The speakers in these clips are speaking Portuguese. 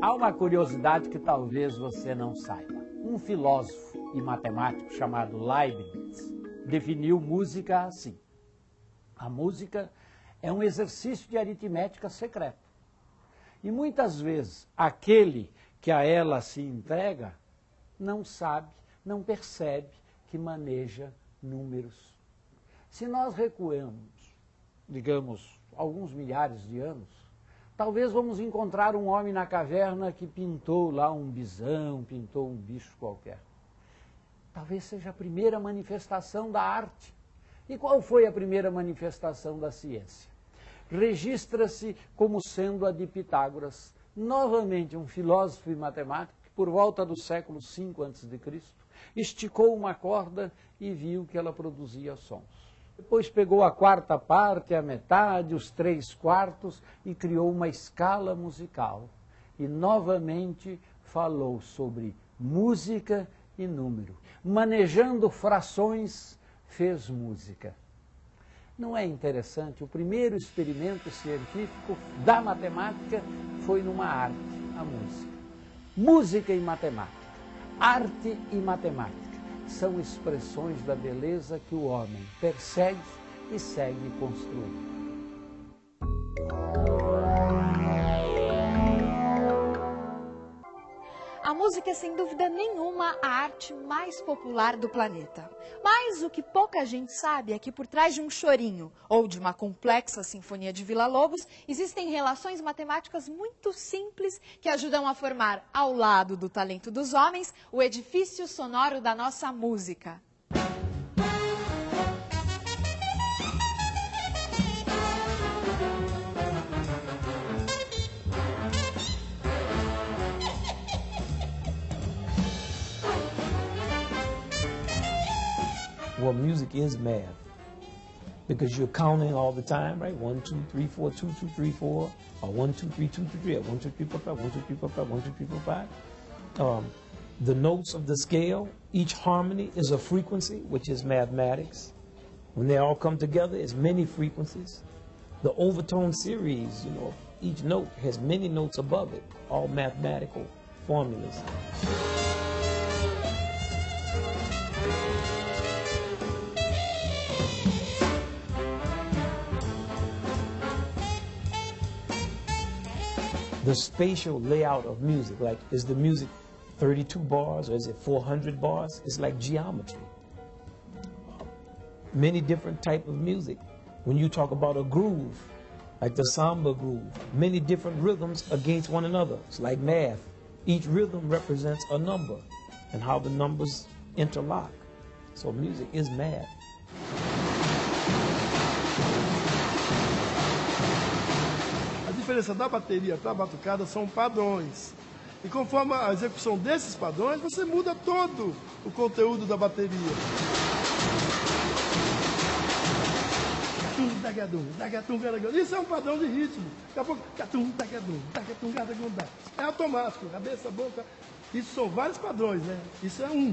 Há uma curiosidade que talvez você não saiba. Um filósofo e matemático chamado Leibniz definiu música assim. A música é um exercício de aritmética secreta. E muitas vezes aquele que a ela se entrega não sabe, não percebe que maneja números. Se nós recuamos, digamos, alguns milhares de anos, talvez vamos encontrar um homem na caverna que pintou lá um bisão, pintou um bicho qualquer. Talvez seja a primeira manifestação da arte. E qual foi a primeira manifestação da ciência? Registra-se como sendo a de Pitágoras, novamente um filósofo e matemático, que por volta do século V a.C., esticou uma corda e viu que ela produzia sons. Depois pegou a quarta parte, a metade, os 3/4 e criou uma escala musical. E novamente falou sobre música e número. Manejando frações, fez música. Não é interessante? O primeiro experimento científico da matemática foi numa arte, a música. Música e matemática, arte e matemática são expressões da beleza que o homem persegue e segue construindo. A música é, sem dúvida nenhuma, a arte mais popular do planeta. Mas o que pouca gente sabe é que por trás de um chorinho ou de uma complexa sinfonia de Villa-Lobos, existem relações matemáticas muito simples que ajudam a formar, ao lado do talento dos homens, o edifício sonoro da nossa música. Well, music is math because you're counting all the time, right? 1, 2, 3, 4, 2, 2, 3, 4, or 1, 2, 3, 2, 3, 3, or 1, 2, 3, 4, 5, 1, 2, 3, 4, 5, 1, 2, 3, 4, 5. The notes of the scale, each harmony is a frequency, which is mathematics. When they all come together, it's many frequencies. The overtone series, you know, each note has many notes above it, all mathematical formulas. The spatial layout of music, like, is the music 32 bars or is it 400 bars? It's like geometry. Many different type of music. When you talk about a groove, like the samba groove, many different rhythms against one another. It's like math. Each rhythm represents a number and how the numbers interlock. So music is math. A diferença da bateria para a batucada são padrões. E conforme a execução desses padrões, você muda todo o conteúdo da bateria. Isso é um padrão de ritmo. Daqui a pouco, é automático, cabeça, boca. Isso são vários padrões, né? Isso é um.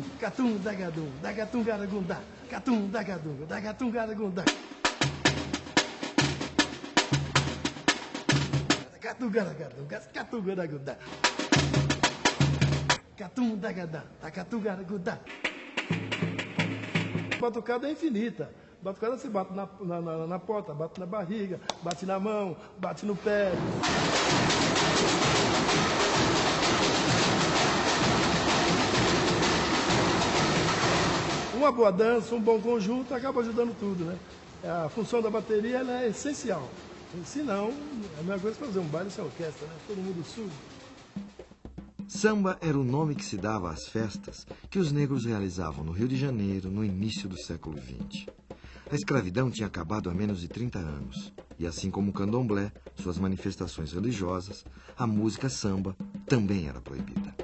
Batucada é infinita. Batucada se bate na porta, bate na barriga, bate na mão, bate no pé. Uma boa dança, um bom conjunto acaba ajudando tudo, né? A função da bateria ela é essencial. Se não, é a mesma coisa que fazer um baile sem orquestra, né? Todo mundo surdo. Samba era o nome que se dava às festas que os negros realizavam no Rio de Janeiro no início do século XX. A escravidão tinha acabado há menos de 30 anos. E assim como o candomblé, suas manifestações religiosas, a música samba também era proibida.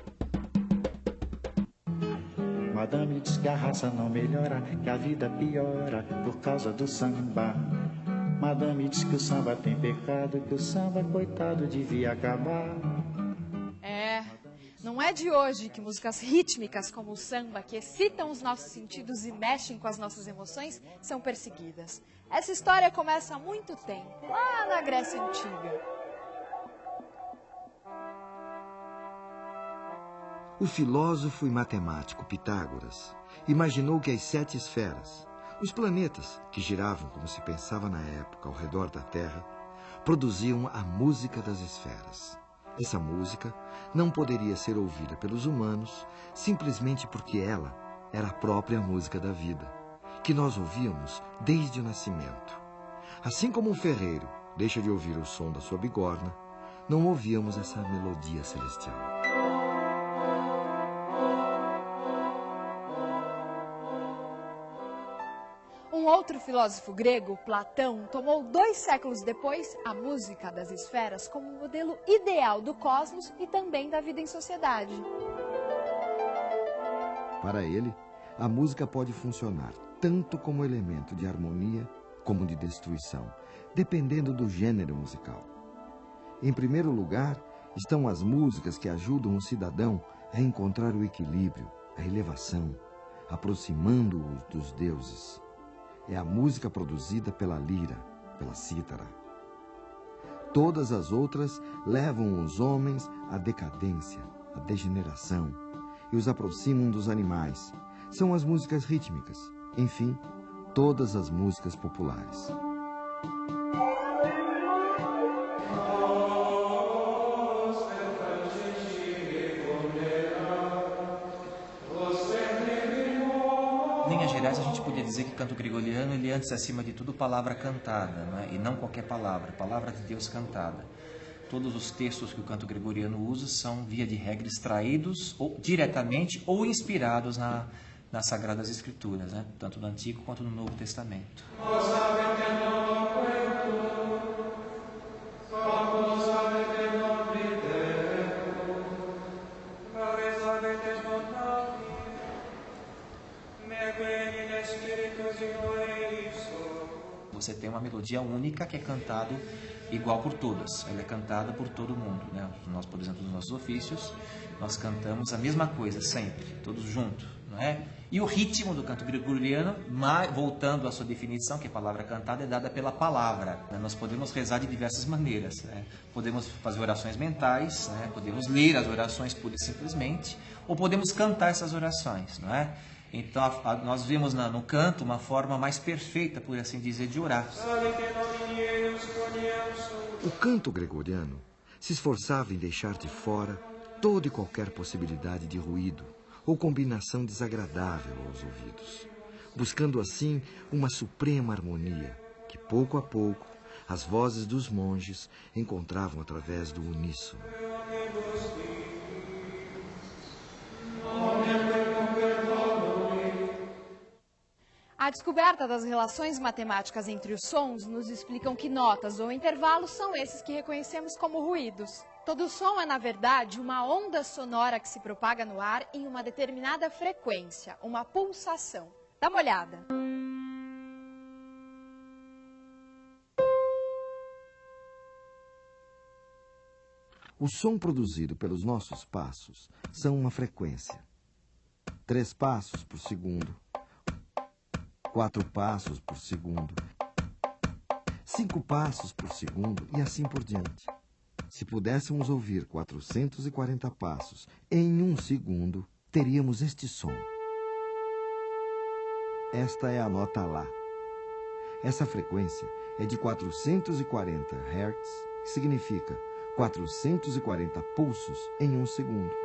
Madame diz que a raça não melhora, que a vida piora por causa do samba. Madame diz que o samba tem pecado, que o samba, coitado, devia acabar. Não é de hoje que músicas rítmicas como o samba, que excitam os nossos sentidos e mexem com as nossas emoções, são perseguidas. Essa história começa há muito tempo, lá na Grécia Antiga. O filósofo e matemático Pitágoras imaginou que as 7 esferas, os planetas que giravam, como se pensava na época, ao redor da Terra, produziam a música das esferas. Essa música não poderia ser ouvida pelos humanos simplesmente porque ela era a própria música da vida, que nós ouvíamos desde o nascimento. Assim como um ferreiro deixa de ouvir o som da sua bigorna, não ouvíamos essa melodia celestial. Um outro filósofo grego, Platão, tomou 2 séculos depois a música das esferas como modelo ideal do cosmos e também da vida em sociedade. Para ele, a música pode funcionar tanto como elemento de harmonia como de destruição, dependendo do gênero musical. Em primeiro lugar, estão as músicas que ajudam o cidadão a encontrar o equilíbrio, a elevação, aproximando-os dos deuses. É a música produzida pela lira, pela cítara. Todas as outras levam os homens à decadência, à degeneração, e os aproximam dos animais. São as músicas rítmicas, enfim, todas as músicas populares. Em linhas gerais, a gente podia dizer que o canto gregoriano, ele é, antes, acima de tudo, palavra cantada, não é? E não qualquer palavra, palavra de Deus cantada. Todos os textos que o canto gregoriano usa são, via de regra, extraídos ou, diretamente ou inspirados nas Sagradas Escrituras, né? Tanto no Antigo quanto no Novo Testamento. Você tem uma melodia única que é cantado igual por todas. Ela é cantada por todo mundo, né? Nós, por exemplo, nos nossos ofícios, nós cantamos a mesma coisa sempre, todos juntos, não é? E o ritmo do canto gregoriano, voltando à sua definição, que a palavra cantada é dada pela palavra, né? Nós podemos rezar de diversas maneiras, né? Podemos fazer orações mentais, né? Podemos ler as orações pura e simplesmente, ou podemos cantar essas orações, não é? Então, nós vemos no canto uma forma mais perfeita, por assim dizer, de orar. O canto gregoriano se esforçava em deixar de fora toda e qualquer possibilidade de ruído ou combinação desagradável aos ouvidos, buscando assim uma suprema harmonia que, pouco a pouco, as vozes dos monges encontravam através do uníssono. A descoberta das relações matemáticas entre os sons nos explicam que notas ou intervalos são esses que reconhecemos como ruídos. Todo som é, na verdade, uma onda sonora que se propaga no ar em uma determinada frequência, uma pulsação. Dá uma olhada. O som produzido pelos nossos passos são uma frequência. 3 passos por segundo. 4 passos por segundo, 5 passos por segundo e assim por diante. Se pudéssemos ouvir 440 passos em 1 segundo, teríamos este som. Esta é a nota Lá. Essa frequência é de 440 Hz, que significa 440 pulsos em 1 segundo.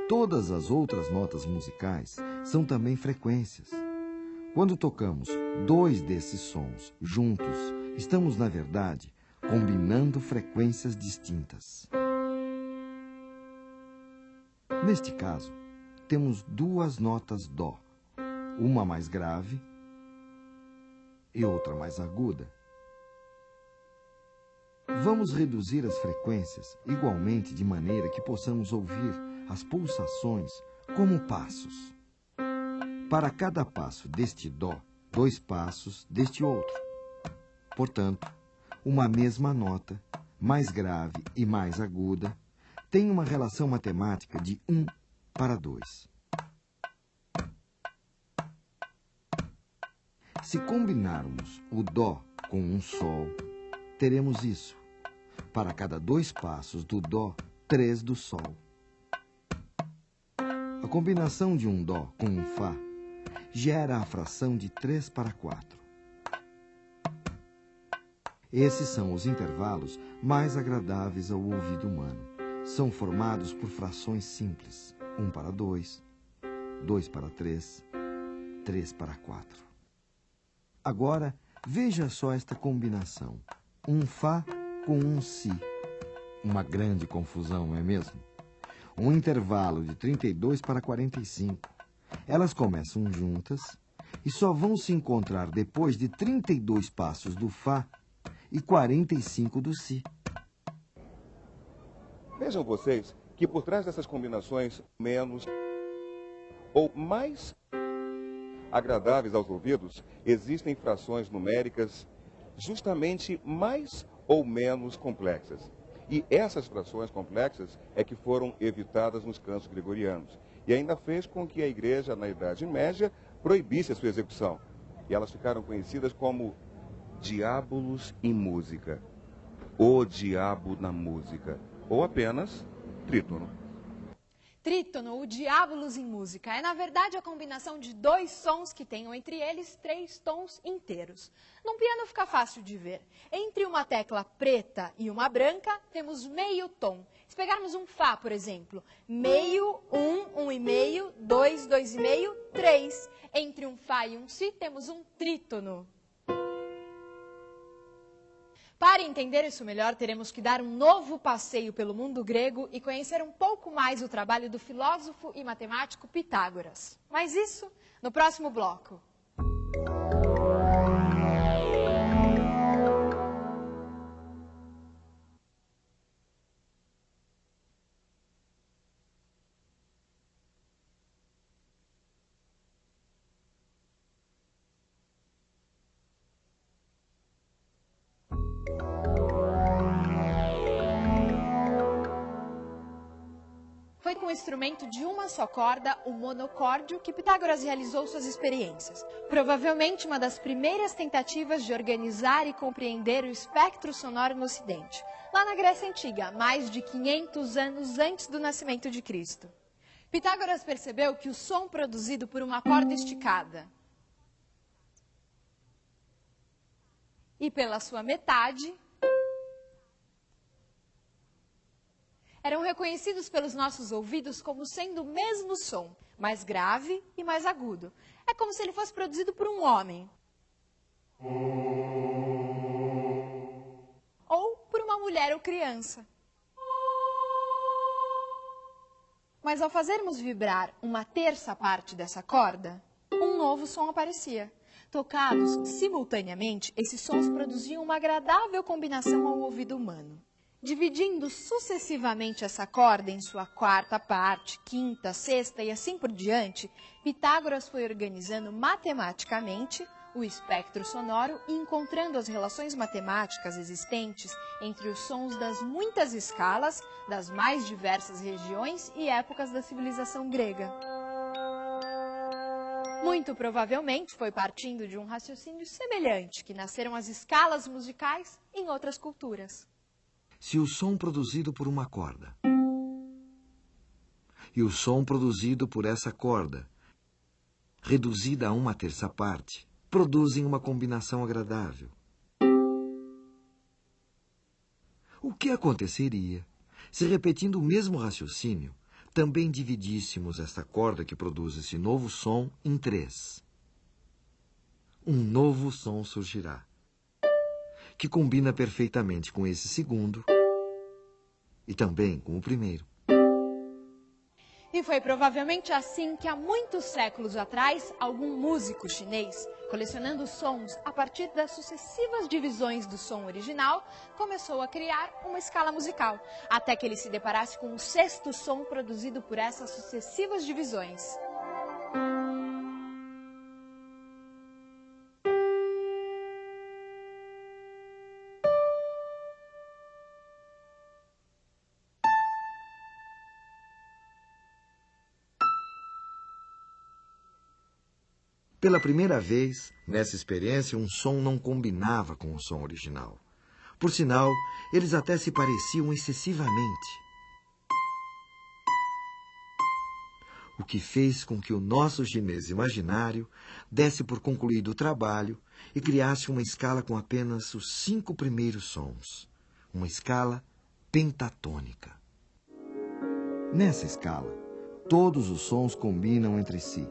Todas as outras notas musicais são também frequências. Quando tocamos 2 desses sons juntos, estamos, na verdade, combinando frequências distintas. Neste caso, temos 2 notas Dó, uma mais grave e outra mais aguda. Vamos reduzir as frequências igualmente de maneira que possamos ouvir as pulsações como passos. Para cada passo deste Dó, 2 passos deste outro. Portanto, uma mesma nota, mais grave e mais aguda, tem uma relação matemática de 1 para 2. Se combinarmos o Dó com um Sol, teremos isso. Para cada 2 passos do Dó, 3 do Sol. A combinação de um Dó com um Fá gera a fração de 3 para 4. Esses são os intervalos mais agradáveis ao ouvido humano. São formados por frações simples. 1 para 2, 2 para 3, 3 para 4. Agora, veja só esta combinação. Um Fá com um Si. Uma grande confusão, não é mesmo? Um intervalo de 32 para 45. Elas começam juntas e só vão se encontrar depois de 32 passos do Fá e 45 do Si. Vejam vocês que por trás dessas combinações menos ou mais agradáveis aos ouvidos, existem frações numéricas justamente mais ou menos complexas. E essas frações complexas é que foram evitadas nos cantos gregorianos. E ainda fez com que a igreja, na Idade Média, proibisse a sua execução. E elas ficaram conhecidas como diábolos em música, o diabo na música, ou apenas trítono. Trítono, o diábolos em música, é na verdade a combinação de 2 sons que tenham entre eles 3 tons inteiros. Num piano fica fácil de ver. Entre uma tecla preta e uma branca, temos meio tom. Se pegarmos um Fá, por exemplo, meio, 1, 1,5, 2, 2,5, 3. Entre um Fá e um Si, temos um trítono. Para entender isso melhor, teremos que dar um novo passeio pelo mundo grego e conhecer um pouco mais o trabalho do filósofo e matemático Pitágoras. Mas isso no próximo bloco. Foi com o instrumento de uma só corda, o monocórdio, que Pitágoras realizou suas experiências. Provavelmente uma das primeiras tentativas de organizar e compreender o espectro sonoro no Ocidente, lá na Grécia Antiga, mais de 500 anos antes do nascimento de Cristo. Pitágoras percebeu que o som produzido por uma corda esticada e pela sua metade eram reconhecidos pelos nossos ouvidos como sendo o mesmo som, mais grave e mais agudo. É como se ele fosse produzido por um homem. Ou por uma mulher ou criança. Mas ao fazermos vibrar uma terça parte dessa corda, um novo som aparecia. Tocados simultaneamente, esses sons produziam uma agradável combinação ao ouvido humano. Dividindo sucessivamente essa corda em sua quarta parte, quinta, sexta e assim por diante, Pitágoras foi organizando matematicamente o espectro sonoro e encontrando as relações matemáticas existentes entre os sons das muitas escalas, das mais diversas regiões e épocas da civilização grega. Muito provavelmente foi partindo de um raciocínio semelhante que nasceram as escalas musicais em outras culturas. Se o som produzido por uma corda e o som produzido por essa corda, reduzida a uma terça parte, produzem uma combinação agradável, o que aconteceria se, repetindo o mesmo raciocínio, também dividíssemos esta corda que produz esse novo som em 3? Um novo som surgirá, que combina perfeitamente com esse segundo e também com o primeiro. E foi provavelmente assim que há muitos séculos atrás, algum músico chinês, colecionando sons a partir das sucessivas divisões do som original, começou a criar uma escala musical, até que ele se deparasse com o 6º som produzido por essas sucessivas divisões. Pela primeira vez, nessa experiência, um som não combinava com o som original. Por sinal, eles até se pareciam excessivamente. o que fez com que o nosso chinês imaginário desse por concluído o trabalho e criasse uma escala com apenas os 5 primeiros sons, uma escala pentatônica. Nessa escala, todos os sons combinam entre si.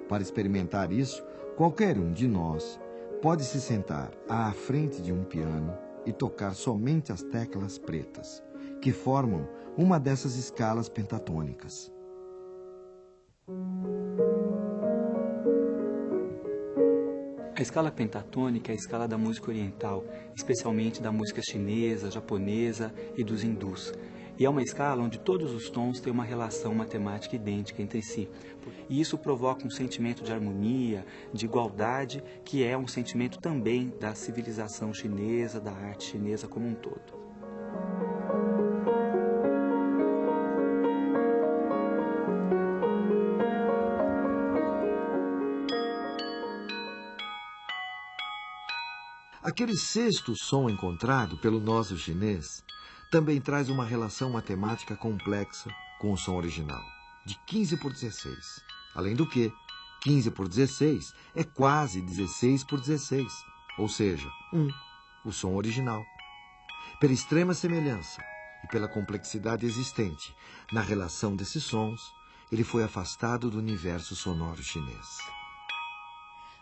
Para experimentar isso, qualquer um de nós pode se sentar à frente de um piano e tocar somente as teclas pretas, que formam uma dessas escalas pentatônicas. A escala pentatônica é a escala da música oriental, especialmente da música chinesa, japonesa e dos hindus. E é uma escala onde todos os tons têm uma relação matemática idêntica entre si. E isso provoca um sentimento de harmonia, de igualdade, que é um sentimento também da civilização chinesa, da arte chinesa como um todo. Aquele sexto som encontrado pelo nosso chinês também traz uma relação matemática complexa com o som original, de 15 por 16. Além do que, 15 por 16 é quase 16 por 16, ou seja, 1, o som original. Pela extrema semelhança e pela complexidade existente na relação desses sons, ele foi afastado do universo sonoro chinês.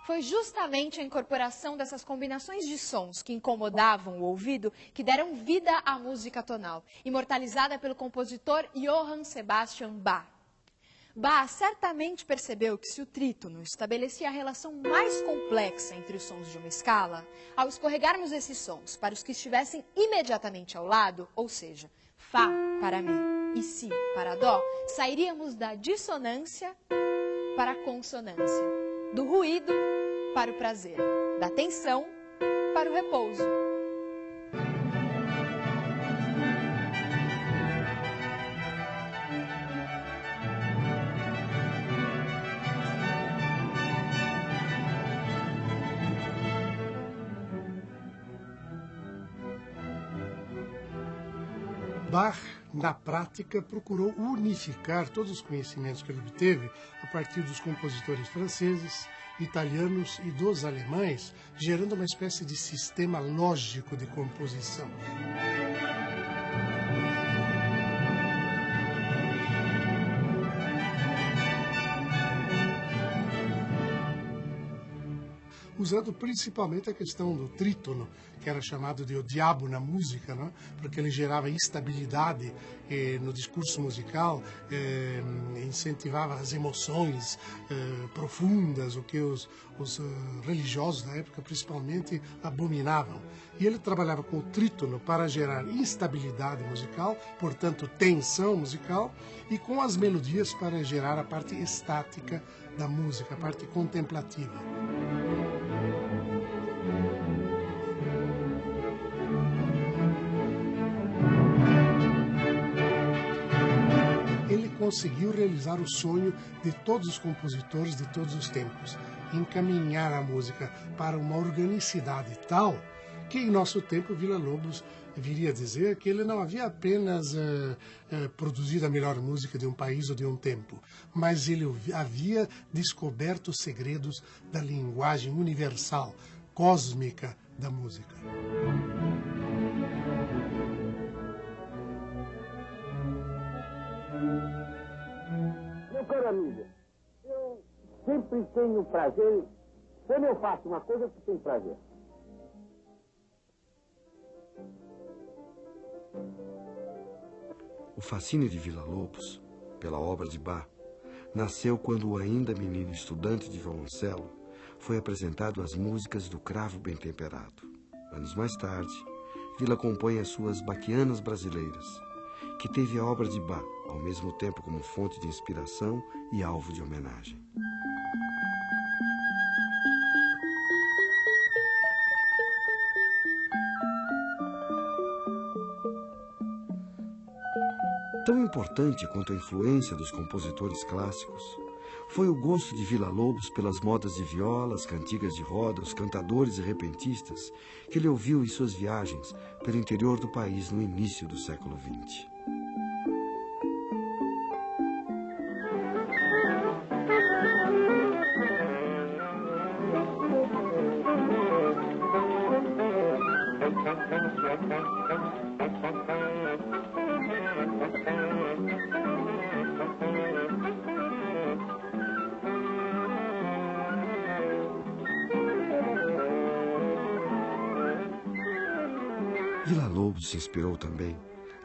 Foi justamente a incorporação dessas combinações de sons que incomodavam o ouvido que deram vida à música tonal, imortalizada pelo compositor Johann Sebastian Bach. Bach certamente percebeu que se o trítono estabelecia a relação mais complexa entre os sons de uma escala, ao escorregarmos esses sons para os que estivessem imediatamente ao lado, ou seja, Fá para Mi e Si para Dó, sairíamos da dissonância para a consonância, do ruído para o prazer, da tensão para o repouso. Bach, na prática, procurou unificar todos os conhecimentos que ele obteve a partir dos compositores franceses, italianos e dos alemães, gerando uma espécie de sistema lógico de composição. Usando principalmente a questão do trítono, que era chamado de o diabo na música, né? Porque ele gerava instabilidade no discurso musical, incentivava as emoções profundas, o que os religiosos da época principalmente abominavam. E ele trabalhava com o trítono para gerar instabilidade musical, portanto tensão musical, e com as melodias para gerar a parte estática da música, a parte contemplativa. Ele conseguiu realizar o sonho de todos os compositores de todos os tempos, encaminhar a música para uma organicidade tal que em nosso tempo Villa-Lobos viria a dizer que ele não havia apenas produzido a melhor música de um país ou de um tempo, mas ele havia descoberto os segredos da linguagem universal, cósmica da música. Meu caro amigo, eu sempre tenho prazer quando eu faço uma coisa que tem prazer. O fascínio de Villa-Lobos, pela obra de Bach, nasceu quando o ainda menino estudante de violoncelo foi apresentado às músicas do Cravo Bem Temperado. Anos mais tarde, Villa compõe as suas Bachianas Brasileiras, que teve a obra de Bach, ao mesmo tempo como fonte de inspiração e alvo de homenagem. Tão importante quanto a influência dos compositores clássicos foi o gosto de Villa-Lobos pelas modas de violas, cantigas de roda, os cantadores e repentistas que ele ouviu em suas viagens pelo interior do país no início do século XX. Villa-Lobos se inspirou também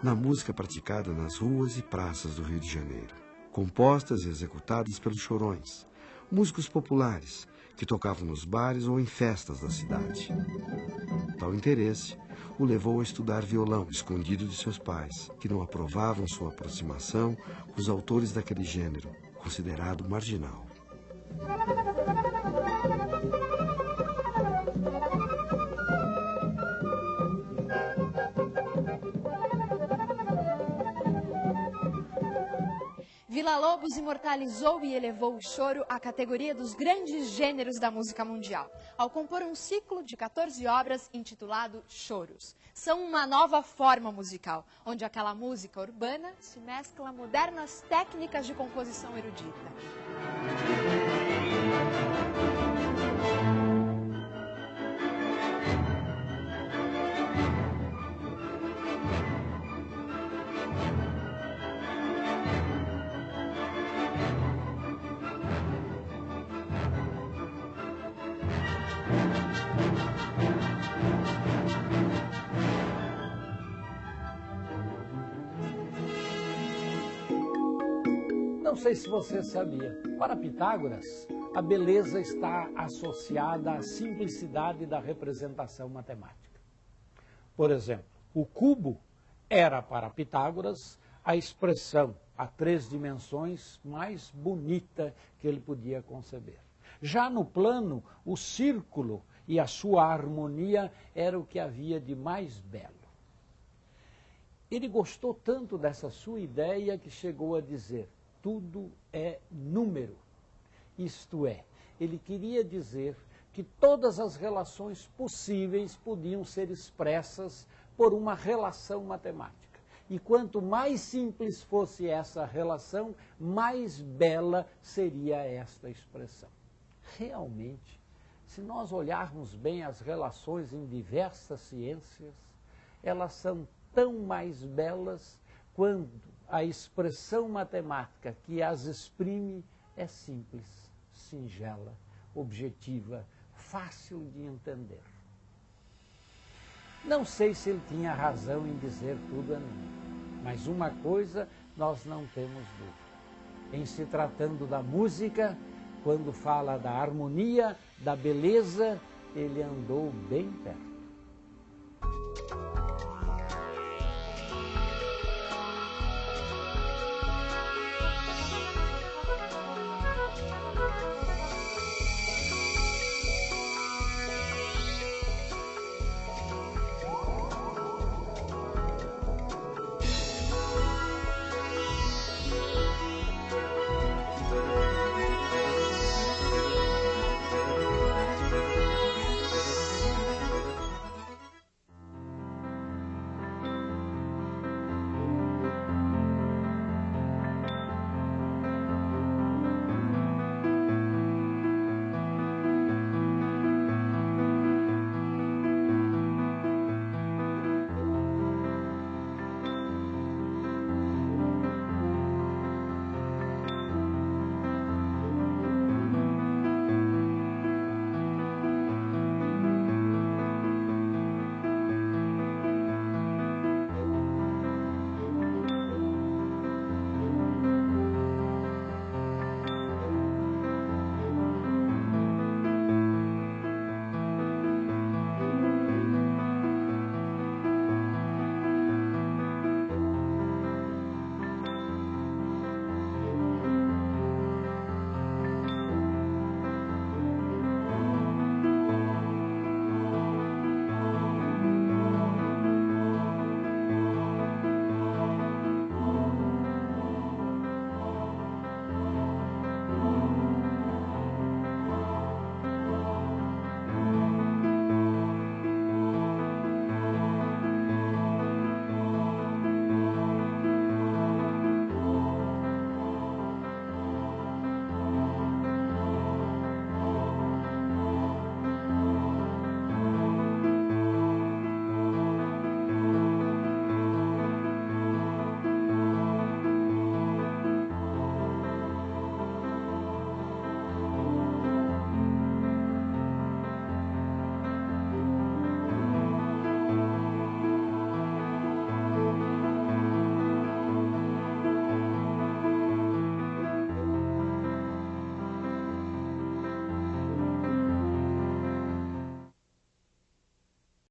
na música praticada nas ruas e praças do Rio de Janeiro, compostas e executadas pelos chorões, músicos populares que tocavam nos bares ou em festas da cidade. Tal interesse o levou a estudar violão escondido de seus pais, que não aprovavam sua aproximação com os autores daquele gênero, considerado marginal. Villa-Lobos imortalizou e elevou o choro à categoria dos grandes gêneros da música mundial, ao compor um ciclo de 14 obras intitulado Choros. São uma nova forma musical, onde aquela música urbana se mescla a modernas técnicas de composição erudita. Não sei se você sabia, para Pitágoras, a beleza está associada à simplicidade da representação matemática. Por exemplo, o cubo era para Pitágoras a expressão a 3 dimensões mais bonita que ele podia conceber. Já no plano, o círculo e a sua harmonia era o que havia de mais belo. Ele gostou tanto dessa sua ideia que chegou a dizer: tudo é número. Isto é, ele queria dizer que todas as relações possíveis podiam ser expressas por uma relação matemática. E quanto mais simples fosse essa relação, mais bela seria esta expressão. Realmente, se nós olharmos bem as relações em diversas ciências, elas são tão mais belas quando a expressão matemática que as exprime é simples, singela, objetiva, fácil de entender. Não sei se ele tinha razão em dizer tudo é número, mas uma coisa nós não temos dúvida. Em se tratando da música, quando fala da harmonia, da beleza, ele andou bem perto.